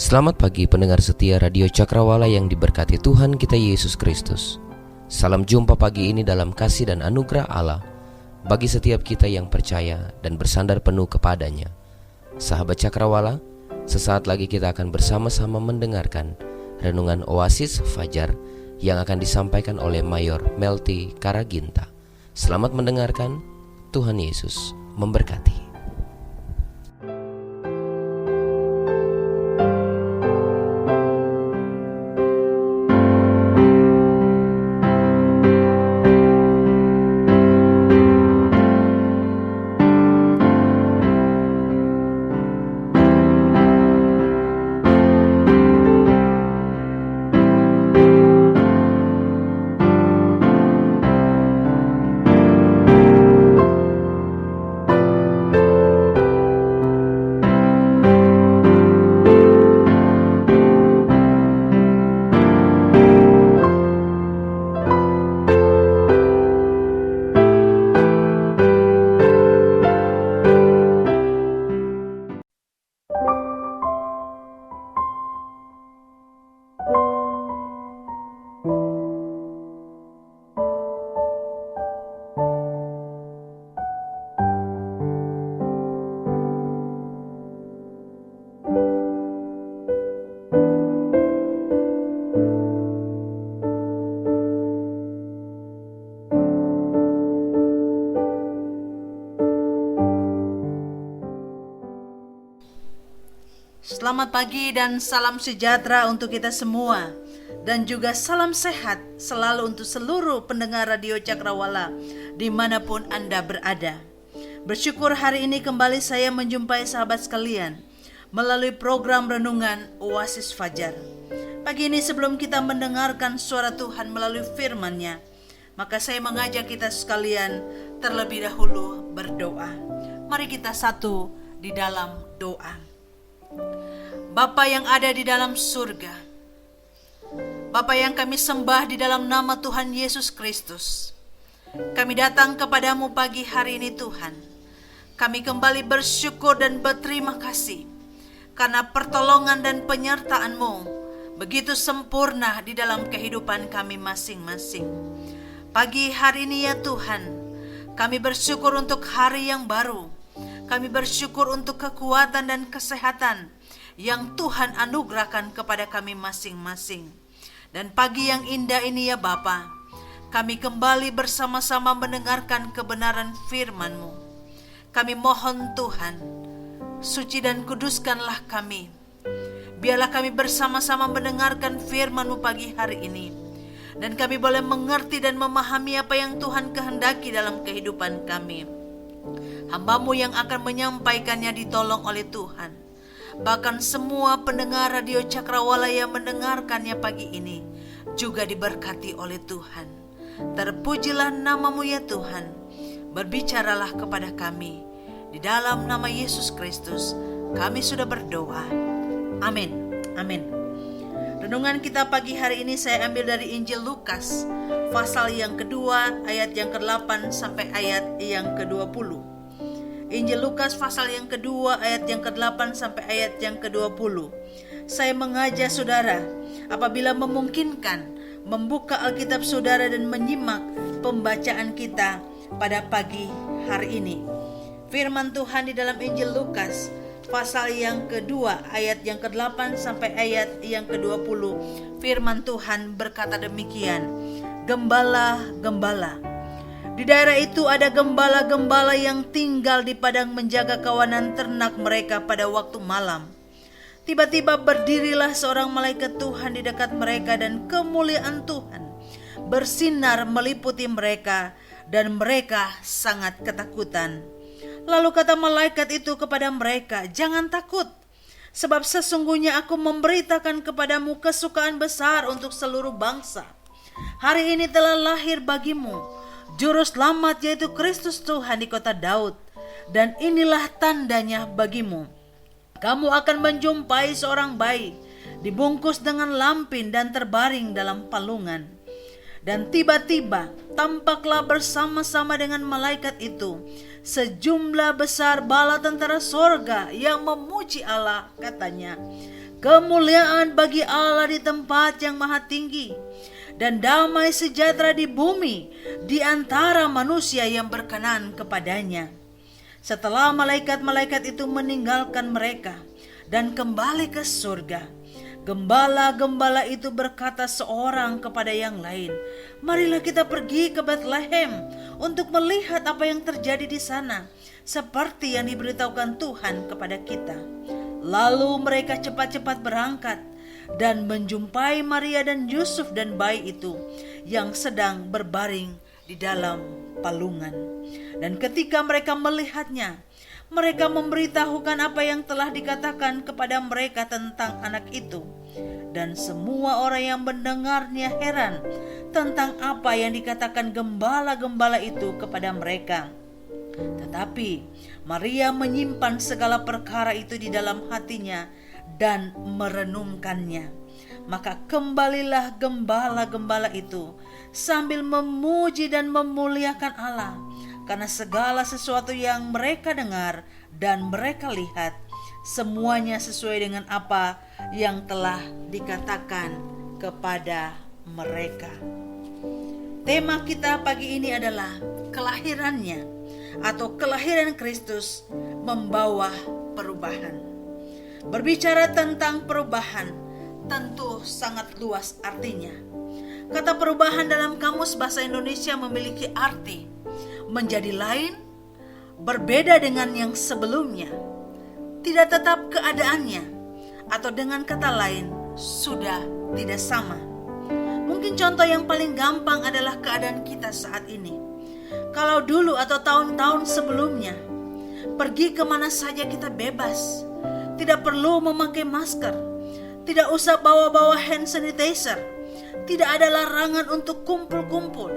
Selamat pagi pendengar setia Radio Cakrawala yang diberkati Tuhan kita Yesus Kristus. Salam jumpa pagi ini dalam kasih dan anugerah Allah bagi setiap kita yang percaya dan bersandar penuh kepadanya. Sahabat Cakrawala, sesaat lagi kita akan bersama-sama mendengarkan renungan Oasis Fajar yang akan disampaikan oleh Mayor Melty Karaginta. Selamat mendengarkan, Tuhan Yesus memberkati. Selamat pagi dan salam sejahtera untuk kita semua, dan juga salam sehat selalu untuk seluruh pendengar Radio Cakrawala dimanapun Anda berada. Bersyukur hari ini kembali saya menjumpai sahabat sekalian melalui program renungan Oasis Fajar. Pagi ini sebelum kita mendengarkan suara Tuhan melalui firman-Nya, maka saya mengajak kita sekalian terlebih dahulu berdoa. Mari kita satu di dalam doa. Bapa yang ada di dalam surga, Bapa yang kami sembah di dalam nama Tuhan Yesus Kristus, kami datang kepadamu pagi hari ini Tuhan. Kami kembali bersyukur dan berterima kasih karena pertolongan dan penyertaan-Mu begitu sempurna di dalam kehidupan kami masing-masing. Pagi hari ini ya Tuhan, kami bersyukur untuk hari yang baru. Kami bersyukur untuk kekuatan dan kesehatan yang Tuhan anugerahkan kepada kami masing-masing. Dan pagi yang indah ini ya Bapa, kami kembali bersama-sama mendengarkan kebenaran firman-Mu. Kami mohon Tuhan, suci dan kuduskanlah kami. Biarlah kami bersama-sama mendengarkan firman-Mu pagi hari ini, dan kami boleh mengerti dan memahami apa yang Tuhan kehendaki dalam kehidupan kami. Hamba-Mu yang akan menyampaikannya ditolong oleh Tuhan. Bahkan semua pendengar Radio Cakrawala yang mendengarkannya pagi ini juga diberkati oleh Tuhan. Terpujilah nama-Mu ya Tuhan. Berbicaralah kepada kami. Di dalam nama Yesus Kristus kami sudah berdoa. Amin. Amin. Renungan kita pagi hari ini saya ambil dari Injil Lukas pasal yang kedua ayat yang ke-8 sampai ayat yang ke-20. Injil Lukas pasal yang kedua ayat yang ke-8 sampai ayat yang ke-20. Saya mengajak saudara apabila memungkinkan membuka Alkitab saudara dan menyimak pembacaan kita pada pagi hari ini. Firman Tuhan di dalam Injil Lukas pasal yang kedua ayat yang ke-8 sampai ayat yang ke-20. Firman Tuhan berkata demikian. Gembala-gembala. Di daerah itu ada gembala-gembala yang tinggal di padang menjaga kawanan ternak mereka pada waktu malam. Tiba-tiba berdirilah seorang malaikat Tuhan di dekat mereka dan kemuliaan Tuhan bersinar meliputi mereka dan mereka sangat ketakutan. Lalu kata malaikat itu kepada mereka, "Jangan takut. Sebab sesungguhnya aku memberitakan kepadamu kesukaan besar untuk seluruh bangsa. Hari ini telah lahir bagimu Juru Selamat, yaitu Kristus Tuhan di kota Daud. Dan inilah tandanya bagimu. Kamu akan menjumpai seorang bayi dibungkus dengan lampin dan terbaring dalam palungan. Dan tiba-tiba tampaklah bersama-sama dengan malaikat itu sejumlah besar bala tentara sorga yang memuji Allah, katanya, kemuliaan bagi Allah di tempat yang maha tinggi, dan damai sejahtera di bumi di antara manusia yang berkenan kepadanya. Setelah malaikat-malaikat itu meninggalkan mereka dan kembali ke surga, gembala-gembala itu berkata seorang kepada yang lain, marilah kita pergi ke Bethlehem untuk melihat apa yang terjadi di sana, seperti yang diberitahukan Tuhan kepada kita. Lalu mereka cepat-cepat berangkat dan menjumpai Maria dan Yusuf dan bayi itu yang sedang berbaring di dalam palungan. Dan ketika mereka melihatnya, mereka memberitahukan apa yang telah dikatakan kepada mereka tentang anak itu. Dan semua orang yang mendengarnya heran tentang apa yang dikatakan gembala-gembala itu kepada mereka. Tetapi Maria menyimpan segala perkara itu di dalam hatinya dan merenungkannya. Maka kembalilah gembala-gembala itu sambil memuji dan memuliakan Allah, karena segala sesuatu yang mereka dengar dan mereka lihat, semuanya sesuai dengan apa yang telah dikatakan kepada mereka. Tema kita pagi ini adalah kelahirannya atau kelahiran Kristus membawa perubahan. Berbicara tentang perubahan tentu sangat luas artinya. Kata perubahan dalam Kamus Bahasa Indonesia memiliki arti menjadi lain, berbeda dengan yang sebelumnya, tidak tetap keadaannya, atau dengan kata lain, sudah tidak sama. Mungkin contoh yang paling gampang adalah keadaan kita saat ini. Kalau dulu atau tahun-tahun sebelumnya, pergi kemana saja kita bebas, tidak perlu memakai masker, tidak usah bawa-bawa hand sanitizer, tidak ada larangan untuk kumpul-kumpul,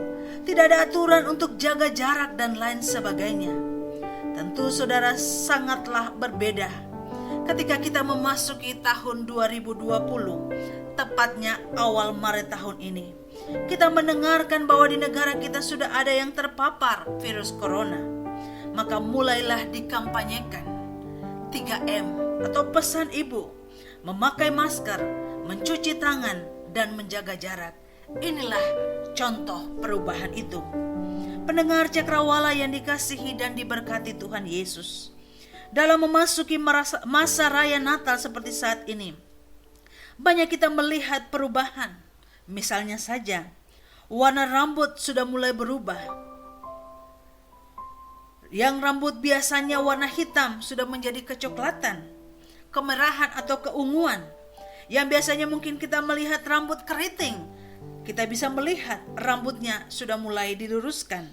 tidak ada aturan untuk jaga jarak dan lain sebagainya. Tentu saudara sangatlah berbeda ketika kita memasuki tahun 2020, tepatnya awal Maret tahun ini. Kita mendengarkan bahwa di negara kita sudah ada yang terpapar virus corona. Maka mulailah dikampanyekan 3M atau pesan ibu, memakai masker, mencuci tangan, dan menjaga jarak. Inilah contoh perubahan itu. Pendengar Cakrawala yang dikasihi dan diberkati Tuhan Yesus, dalam memasuki masa raya Natal seperti saat ini, banyak kita melihat perubahan. Misalnya saja, warna rambut sudah mulai berubah. Yang rambut biasanya warna hitam sudah menjadi kecoklatan, kemerahan atau keunguan. Yang biasanya mungkin kita melihat rambut keriting, kita bisa melihat rambutnya sudah mulai diluruskan.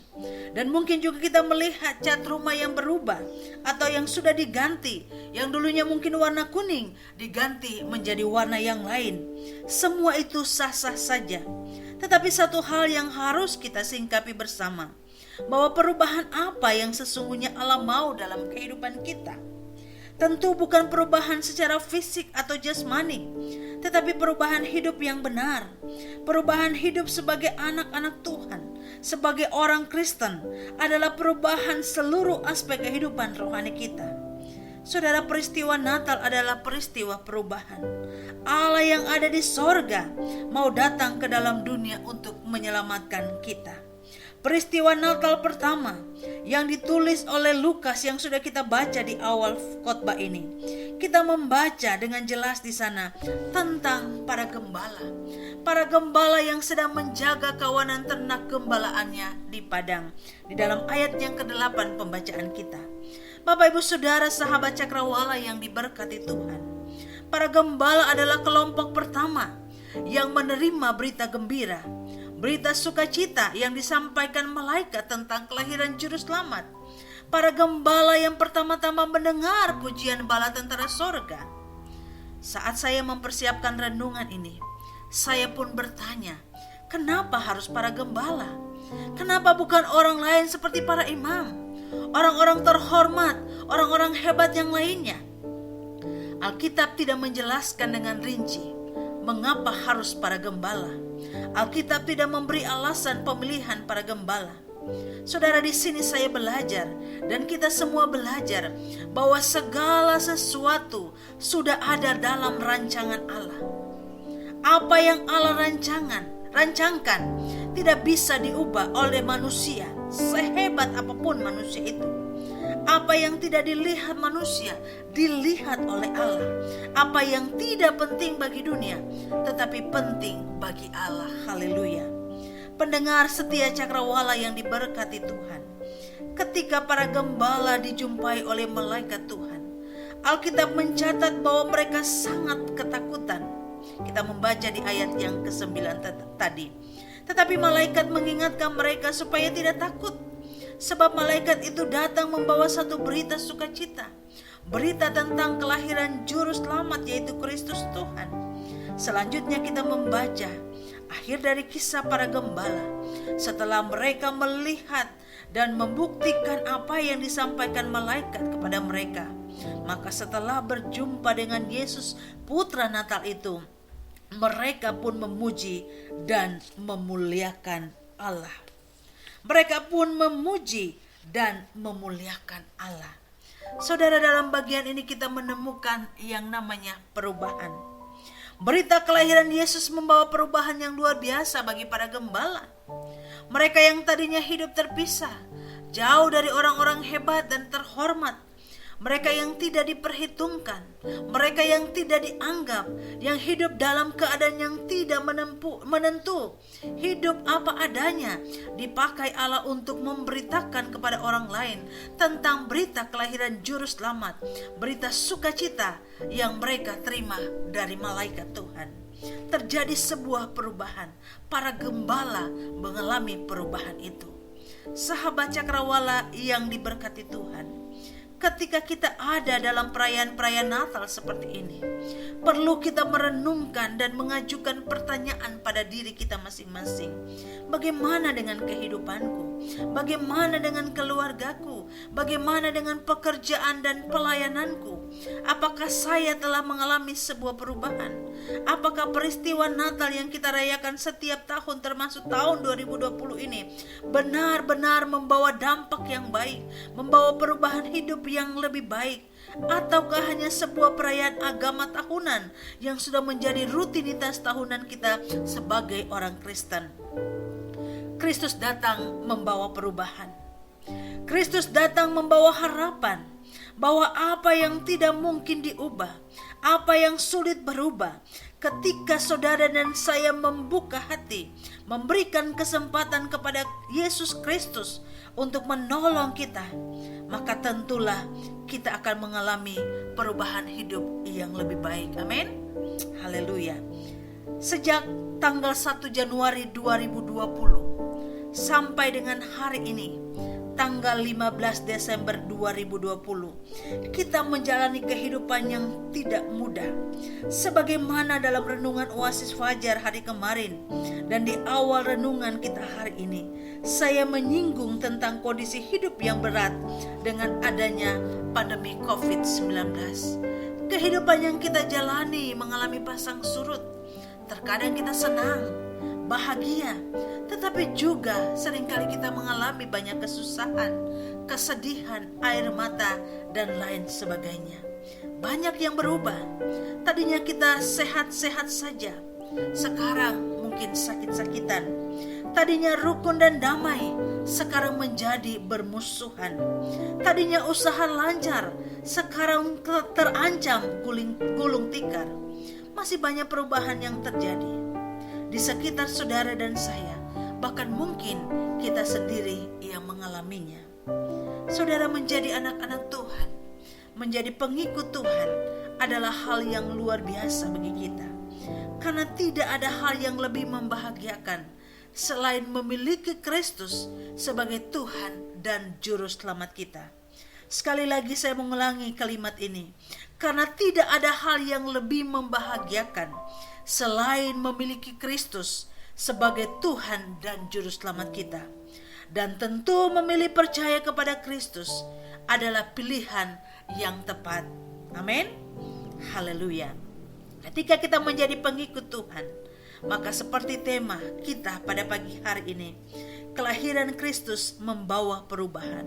Dan mungkin juga kita melihat cat rumah yang berubah atau yang sudah diganti. Yang dulunya mungkin warna kuning diganti menjadi warna yang lain. Semua itu sah-sah saja. Tetapi satu hal yang harus kita singkapi bersama, bahwa perubahan apa yang sesungguhnya Allah mau dalam kehidupan kita. Tentu bukan perubahan secara fisik atau jasmani, tetapi perubahan hidup yang benar. Perubahan hidup sebagai anak-anak Tuhan, sebagai orang Kristen, adalah perubahan seluruh aspek kehidupan rohani kita. Saudara, peristiwa Natal adalah peristiwa perubahan. Allah yang ada di sorga mau datang ke dalam dunia untuk menyelamatkan kita. Peristiwa Natal pertama yang ditulis oleh Lukas yang sudah kita baca di awal khotbah ini, kita membaca dengan jelas di sana tentang para gembala yang sedang menjaga kawanan ternak gembalaannya di padang, di dalam ayat yang ke-8 pembacaan kita. Bapak Ibu Saudara sahabat Cakrawala yang diberkati Tuhan, para gembala adalah kelompok pertama yang menerima berita gembira, berita sukacita yang disampaikan malaikat tentang kelahiran Juru Selamat. Para gembala yang pertama-tama mendengar pujian bala tentara sorga. Saat saya mempersiapkan renungan ini, saya pun bertanya, kenapa harus para gembala? Kenapa bukan orang lain seperti para imam, orang-orang terhormat, orang-orang hebat yang lainnya? Alkitab tidak menjelaskan dengan rinci mengapa harus para gembala. Alkitab tidak memberi alasan pemilihan para gembala. Saudara, di sini saya belajar dan kita semua belajar bahwa segala sesuatu sudah ada dalam rancangan Allah. Apa yang Allah rancangkan tidak bisa diubah oleh manusia, sehebat apapun manusia itu. Apa yang tidak dilihat manusia, dilihat oleh Allah. Apa yang tidak penting bagi dunia, tetapi penting bagi Allah. Haleluya. Pendengar setia Cakrawala yang diberkati Tuhan, ketika para gembala dijumpai oleh malaikat Tuhan, Alkitab mencatat bahwa mereka sangat ketakutan. Kita membaca di ayat yang ke-9 tadi. Tetapi malaikat mengingatkan mereka supaya tidak takut. Sebab malaikat itu datang membawa satu berita sukacita, berita tentang kelahiran juru selamat, yaitu Kristus Tuhan. Selanjutnya kita membaca akhir dari kisah para gembala. Setelah mereka melihat dan membuktikan apa yang disampaikan malaikat kepada mereka, maka setelah berjumpa dengan Yesus putra Natal itu, mereka pun memuji dan memuliakan Allah. Mereka pun memuji dan memuliakan Allah. Saudara, dalam bagian ini kita menemukan yang namanya perubahan. Berita kelahiran Yesus membawa perubahan yang luar biasa bagi para gembala. Mereka yang tadinya hidup terpisah, jauh dari orang-orang hebat dan terhormat, mereka yang tidak diperhitungkan, mereka yang tidak dianggap, yang hidup dalam keadaan yang tidak menentu, hidup apa adanya, dipakai Allah untuk memberitakan kepada orang lain tentang berita kelahiran juru selamat, berita sukacita yang mereka terima dari malaikat Tuhan. Terjadi sebuah perubahan. Para gembala mengalami perubahan itu. Sahabat Cakrawala yang diberkati Tuhan, ketika kita ada dalam perayaan-perayaan Natal seperti ini, perlu kita merenungkan dan mengajukan pertanyaan pada diri kita masing-masing. Bagaimana dengan kehidupanku? Bagaimana dengan keluargaku? Bagaimana dengan pekerjaan dan pelayananku? Apakah saya telah mengalami sebuah perubahan? Apakah peristiwa Natal yang kita rayakan setiap tahun, termasuk tahun 2020 ini, benar-benar membawa dampak yang baik, membawa perubahan hidup yang lebih baik? Ataukah hanya sebuah perayaan agama tahunan yang sudah menjadi rutinitas tahunan kita sebagai orang Kristen? Kristus datang membawa perubahan. Kristus datang membawa harapan bahwa apa yang tidak mungkin diubah, apa yang sulit berubah, ketika saudara dan saya membuka hati, memberikan kesempatan kepada Yesus Kristus untuk menolong kita, maka tentulah kita akan mengalami perubahan hidup yang lebih baik. Amin. Haleluya. Sejak tanggal 1 Januari 2020 sampai dengan hari ini, tanggal 15 Desember 2020, kita menjalani kehidupan yang tidak mudah. Sebagaimana dalam renungan Oasis Fajar hari kemarin dan di awal renungan kita hari ini, saya menyinggung tentang kondisi hidup yang berat dengan adanya pandemi COVID-19. Kehidupan yang kita jalani mengalami pasang surut. Terkadang kita senang, bahagia, tetapi juga seringkali kita mengalami banyak kesusahan, kesedihan, air mata, dan lain sebagainya. Banyak yang berubah. Tadinya kita sehat-sehat saja, sekarang mungkin sakit-sakitan. Tadinya rukun dan damai, sekarang menjadi bermusuhan. Tadinya usaha lancar, sekarang terancam gulung tikar. Masih banyak perubahan yang terjadi di sekitar saudara dan saya, bahkan mungkin kita sendiri yang mengalaminya. Saudara, menjadi anak-anak Tuhan, menjadi pengikut Tuhan adalah hal yang luar biasa bagi kita. Karena tidak ada hal yang lebih membahagiakan selain memiliki Kristus sebagai Tuhan dan Juru Selamat kita. Sekali lagi saya mengulangi kalimat ini. Karena tidak ada hal yang lebih membahagiakan selain memiliki Kristus sebagai Tuhan dan Juru Selamat kita. Dan tentu memilih percaya kepada Kristus adalah pilihan yang tepat. Amin. Haleluya. Ketika kita menjadi pengikut Tuhan, maka seperti tema kita pada pagi hari ini, kelahiran Kristus membawa perubahan.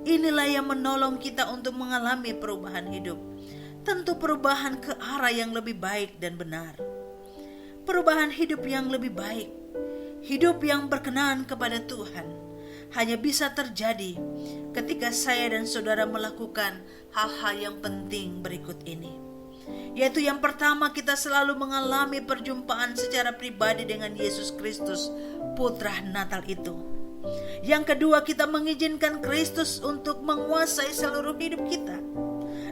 Inilah yang menolong kita untuk mengalami perubahan hidup. Tentu perubahan ke arah yang lebih baik dan benar. Perubahan hidup yang lebih baik, hidup yang berkenan kepada Tuhan, hanya bisa terjadi ketika saya dan saudara melakukan hal-hal yang penting berikut ini. Yaitu yang pertama, kita selalu mengalami perjumpaan secara pribadi dengan Yesus Kristus, Putra Natal itu. Yang kedua, kita mengizinkan Kristus untuk menguasai seluruh hidup kita.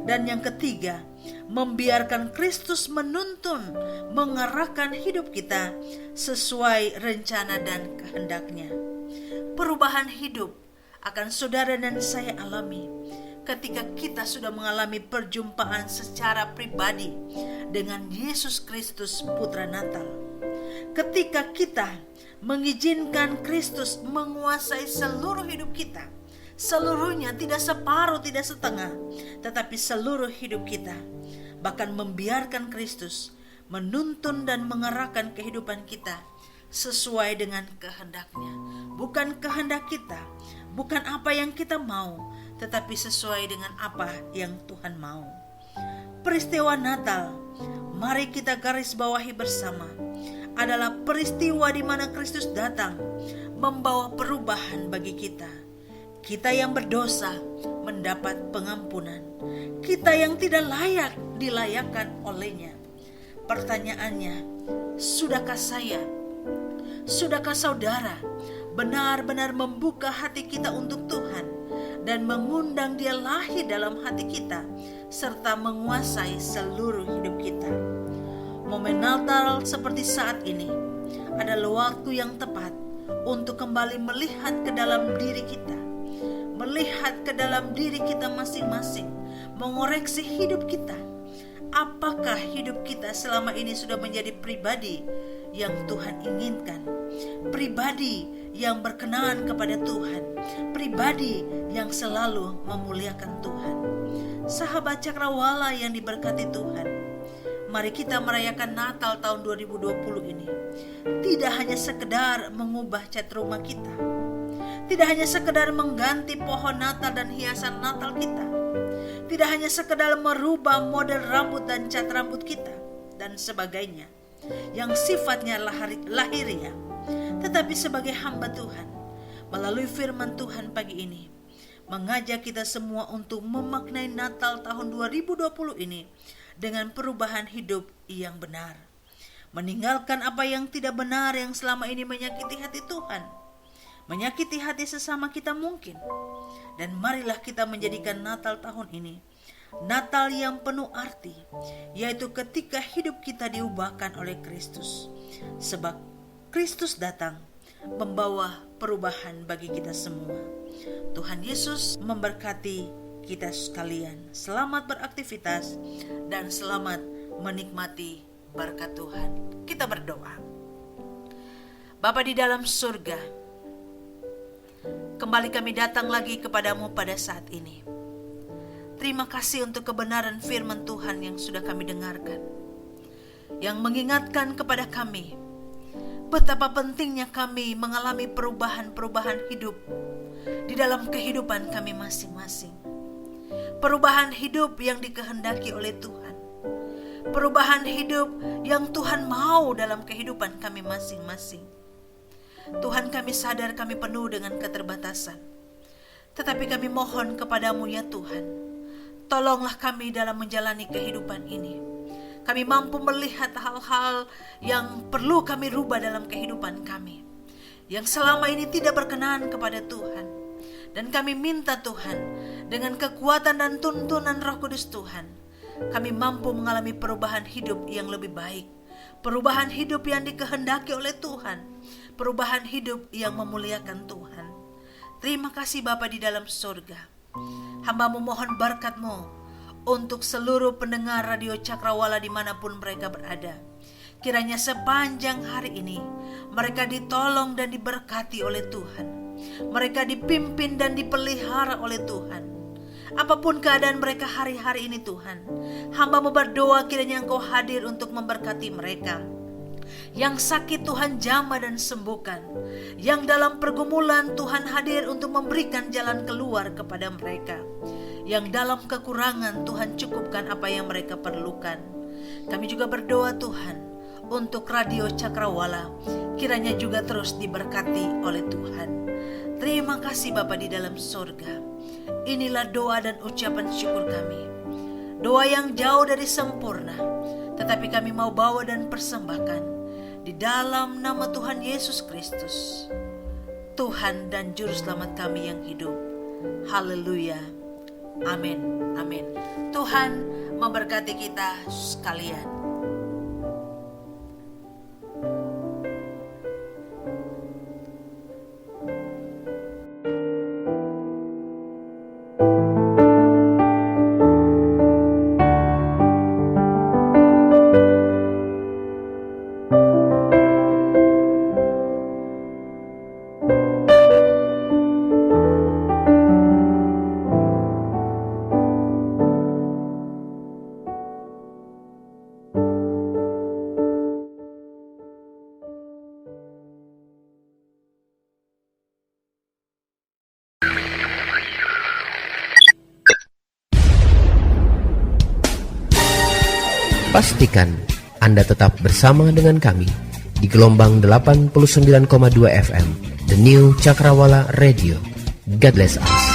Dan yang ketiga, membiarkan Kristus menuntun, mengarahkan hidup kita sesuai rencana dan kehendaknya. Perubahan hidup akan saudara dan saya alami ketika kita sudah mengalami perjumpaan secara pribadi dengan Yesus Kristus, Putra Natal. Ketika kita mengizinkan Kristus menguasai seluruh hidup kita, seluruhnya, tidak separuh, tidak setengah, tetapi seluruh hidup kita. Bahkan membiarkan Kristus menuntun dan mengarahkan kehidupan kita sesuai dengan kehendak-Nya. Bukan kehendak kita, bukan apa yang kita mau, tetapi sesuai dengan apa yang Tuhan mau. Peristiwa Natal, mari kita garis bawahi bersama, adalah peristiwa di mana Kristus datang membawa perubahan bagi kita. Kita yang berdosa mendapat pengampunan. Kita yang tidak layak dilayakkan olehnya. Pertanyaannya, sudahkah saya, sudahkah saudara benar-benar membuka hati kita untuk Tuhan dan mengundang Dia lahir dalam hati kita serta menguasai seluruh hidup kita? Momen Natal seperti saat ini adalah waktu yang tepat untuk kembali melihat ke dalam diri kita, melihat ke dalam diri kita masing-masing, mengoreksi hidup kita. Apakah hidup kita selama ini sudah menjadi pribadi yang Tuhan inginkan, pribadi yang berkenan kepada Tuhan, pribadi yang selalu memuliakan Tuhan? Sahabat Cakrawala yang diberkati Tuhan, mari kita merayakan Natal tahun 2020 ini tidak hanya sekedar mengubah cat rumah kita, tidak hanya sekedar mengganti pohon Natal dan hiasan Natal kita, tidak hanya sekedar merubah model rambut dan cat rambut kita dan sebagainya yang sifatnya lahiriah, tetapi sebagai hamba Tuhan, melalui firman Tuhan pagi ini mengajak kita semua untuk memaknai Natal tahun 2020 ini dengan perubahan hidup yang benar, meninggalkan apa yang tidak benar yang selama ini menyakiti hati Tuhan, menyakiti hati sesama kita mungkin. Dan marilah kita menjadikan Natal tahun ini Natal yang penuh arti, yaitu ketika hidup kita diubahkan oleh Kristus. Sebab Kristus datang membawa perubahan bagi kita semua. Tuhan Yesus memberkati kita sekalian. Selamat beraktivitas dan selamat menikmati berkat Tuhan. Kita berdoa. Bapa di dalam surga, kembali kami datang lagi kepadamu pada saat ini. Terima kasih untuk kebenaran firman Tuhan yang sudah kami dengarkan, yang mengingatkan kepada kami betapa pentingnya kami mengalami perubahan-perubahan hidup di dalam kehidupan kami masing-masing. Perubahan hidup yang dikehendaki oleh Tuhan, perubahan hidup yang Tuhan mau dalam kehidupan kami masing-masing. Tuhan, kami sadar kami penuh dengan keterbatasan, tetapi kami mohon kepadamu ya Tuhan, tolonglah kami dalam menjalani kehidupan ini. Kami mampu melihat hal-hal yang perlu kami rubah dalam kehidupan kami, yang selama ini tidak berkenan kepada Tuhan. Dan kami minta Tuhan, dengan kekuatan dan tuntunan Roh Kudus Tuhan, kami mampu mengalami perubahan hidup yang lebih baik, perubahan hidup yang dikehendaki oleh Tuhan, perubahan hidup yang memuliakan Tuhan. Terima kasih Bapa di dalam surga. Hamba-Mu mohon berkat-Mu untuk seluruh pendengar Radio Cakrawala dimanapun mereka berada. Kiranya sepanjang hari ini mereka ditolong dan diberkati oleh Tuhan. Mereka dipimpin dan dipelihara oleh Tuhan. Apapun keadaan mereka hari-hari ini Tuhan, hamba-Mu berdoa kiranya Engkau hadir untuk memberkati mereka. Yang sakit Tuhan jamah dan sembuhkan. Yang dalam pergumulan Tuhan hadir untuk memberikan jalan keluar kepada mereka. Yang dalam kekurangan Tuhan cukupkan apa yang mereka perlukan. Kami juga berdoa Tuhan untuk Radio Cakrawala, kiranya juga terus diberkati oleh Tuhan. Terima kasih Bapa di dalam surga. Inilah doa dan ucapan syukur kami. Doa yang jauh dari sempurna, tetapi kami mau bawa dan persembahkan di dalam nama Tuhan Yesus Kristus, Tuhan dan Juru Selamat kami yang hidup. Haleluya. Amin. Amin. Tuhan memberkati kita sekalian. Pastikan Anda tetap bersama dengan kami di gelombang 89,2 FM, The New Cakrawala Radio. God bless us.